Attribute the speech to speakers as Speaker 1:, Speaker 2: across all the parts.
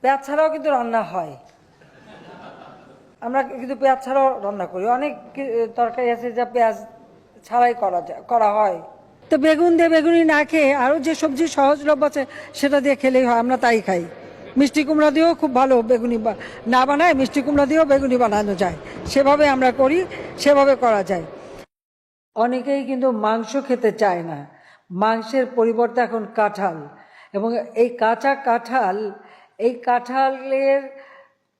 Speaker 1: পেঁয়াজ ছাড়াও কিন্তু রান্না হয়, আমরা কিন্তু পেঁয়াজ ছাড়াও রান্না করি। অনেক তরকারি আছে যা পেঁয়াজ ছাড়াই করা হয়। তো বেগুন দিয়ে বেগুনি না খেয়ে আরও যে সবজি সহজলভ্য আছে সেটা দিয়ে খেলেই হয়, আমরা তাই খাই। মিষ্টি কুমড়া দিয়েও খুব ভালো বেগুনি না বানায়, মিষ্টি কুমড়া দিয়েও বেগুনি বানানো যায়, সেভাবে আমরা করি, সেভাবে করা যায়। অনেকেই কিন্তু মাংস খেতে চায় না, মাংসের পরিবর্তে এখন কাঁঠাল, এবং এই কাঁচা কাঁঠাল, এই কাঁঠালের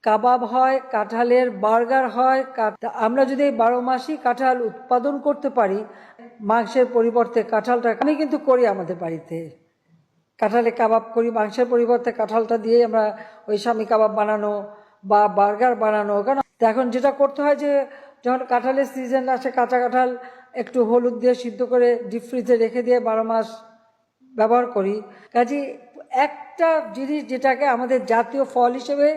Speaker 1: কাবাব হয়, কাঁঠালের বার্গার হয়। আমরা যদি এই 12 মাসই কাঁঠাল উৎপাদন করতে পারি, মাংসের পরিবর্তে কাঁঠালটা, আমি কিন্তু করি আমাদের বাড়িতে, কাঁঠালে কাবাব করি, মাংসের পরিবর্তে কাঁঠালটা দিয়ে আমরা ওই স্বামী কাবাব বানানো বা বার্গার বানানো। কারণ এখন যেটা করতে হয় যে যখন কাঁঠালের সিজন আসে, কাঁচা কাঁঠাল একটু হলুদ দিয়ে সিদ্ধ করে ডিপ ফ্রিজে রেখে দিয়ে 12 মাস ব্যবহার করি। কাজে একটা জিনিস যেটাকে আমাদের জাতীয় ফল হিসেবে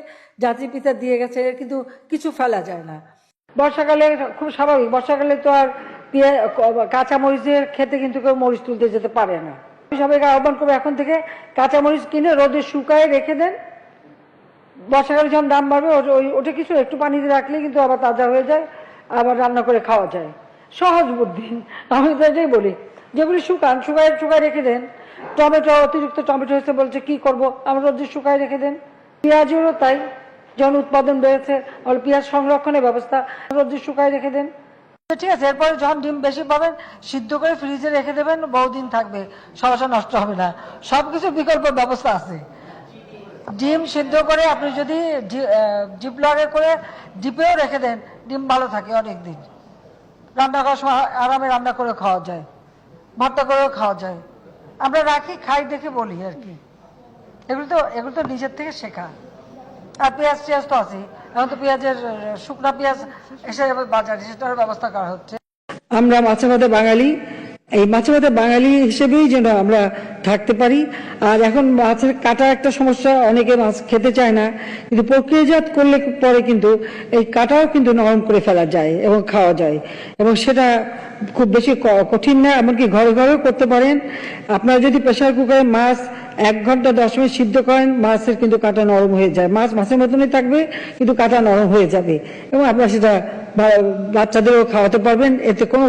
Speaker 1: জাতির পিতা দিয়ে গেছে, কিন্তু কিছু ফেলা যায় না। বর্ষাকালে খুব স্বাভাবিক, বর্ষাকালে তো আর কাঁচা মরিচের খেতে কিন্তু কেউ মরিচ তুলতে যেতে পারে না। সবাইকে আহ্বান করবো এখন থেকে কাঁচামরিচ কিনে রোদে শুকায় রেখে দেন, বর্ষাকালে যখন দাম বাড়বে ওটা কিছু একটু পানিতে রাখলে কিন্তু আবার তাজা হয়ে যায়, আবার রান্না করে খাওয়া যায়। সহজ বুদ্ধি, আমি তো এটাই বলি, যেগুলি শুকায় রেখে দেন। টমেটো, অতিরিক্ত টমেটো হয়েছে বলছে কি করব, আমরা রোদে শুকায় রেখে দেন। পেঁয়াজেরও তাই, যখন উৎপাদন বেড়েছে পেঁয়াজ সংরক্ষণের ব্যবস্থা, রোদে শুকায় রেখে দেন। ঠিক আছে, এরপরে যখন ডিম বেশি পাবেন সিদ্ধ করে ফ্রিজে রেখে দেবেন, বহুদিন থাকবে, সমস্যা নষ্ট হবে না। সবকিছু বিকল্প ব্যবস্থা আছে। ডিম সিদ্ধ করে আপনি যদি জিপলকে করে ডিপেও রেখে দেন, ডিম ভালো থাকে অনেক দিন। রান্না করার সময় আরামে রান্না করে খাওয়া যায়, ভর্তা করেও খাওয়া যায়। আমরা রাখি, খাই দেখে বলি আর কি। এগুলো তো নিজের থেকে শেখা। আর পেঁয়াজ তো আছে, এখন তো পেঁয়াজের শুকনা পেঁয়াজ এসে যাবে বাজারে, সেটার ব্যবস্থা করা হচ্ছে। আমরা মাছে ভাতে বাঙালি, এই মাছে ভাতে বাঙালি হিসেবেই যেন আমরা থাকতে পারি। আর এখন মাছের কাটা একটা সমস্যা, অনেকে মাছ খেতে চায় না, কিন্তু প্রক্রিয়াজাত করলে পরে কিন্তু এই কাটাও কিন্তু নরম করে ফেলা যায় এবং খাওয়া যায়, এবং সেটা খুব বেশি কঠিন না, এমনকি ঘরে ঘরেও করতে পারেন। আপনারা যদি প্রেসার কুকারে মাছ 1 ঘন্টা 10 মিনিট সিদ্ধ করেন, মাছের কিন্তু কাটা নরম হয়ে যায়, মাছের মতনই থাকবে কিন্তু কাটা নরম হয়ে যাবে, এবং আপনারা সেটা বাচ্চাদেরও খাওয়াতে পারবেন, এতে কোনো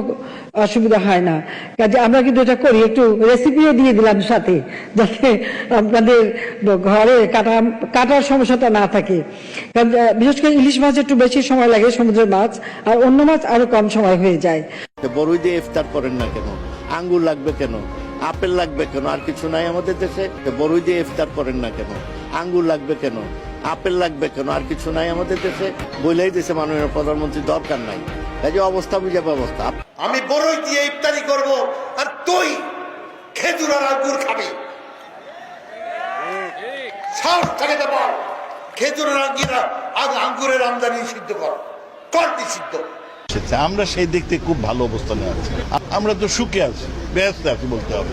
Speaker 1: অসুবিধা হয় না। কাজে আমরা কিন্তু এটা করি, একটু রেসিপিও দিয়ে দিলাম সাথে, যাতে আপনাদের ঘরে কাটার সমস্যাটা না থাকে। কারণ বিশেষ করে ইলিশ মাছ একটু বেশি সময় লাগে, সমুদ্রের মাছ, আর অন্য মাছ আরো কম সময় হয়ে যায়।
Speaker 2: বড়ই দিয়ে ইফতার করেন না কেন? আঙ্গুর লাগবে কেন? আপেল লাগবে কেন? আর কিছু নাই আমাদের দেশে? বড়ই দিয়ে ইফতার করেন না কেন? আঙ্গুর লাগবে কেন? আপেল লাগবে কেন? আর কিছু নাই আমাদের দেশে? বলেই দিয়েছে মাননীয় প্রধানমন্ত্রী, দরকার নাই। এই যে অবস্থা বুঝে ব্যবস্থা।
Speaker 3: আমি বড়ই দিয়ে ইফতারি করব, আর তুই খেজুর আর আঙ্গুর খাবি। সাহস থাকে তো বল, খেজুর আর আঙ্গুরের আমদানি সিদ্ধ কর নিষিদ্ধ।
Speaker 4: আমরা সেই দিক থেকে খুব ভালো অবস্থানে আছি, আমরা তো সুখে আছি, ব্যস্ত আছি বলতে হবে।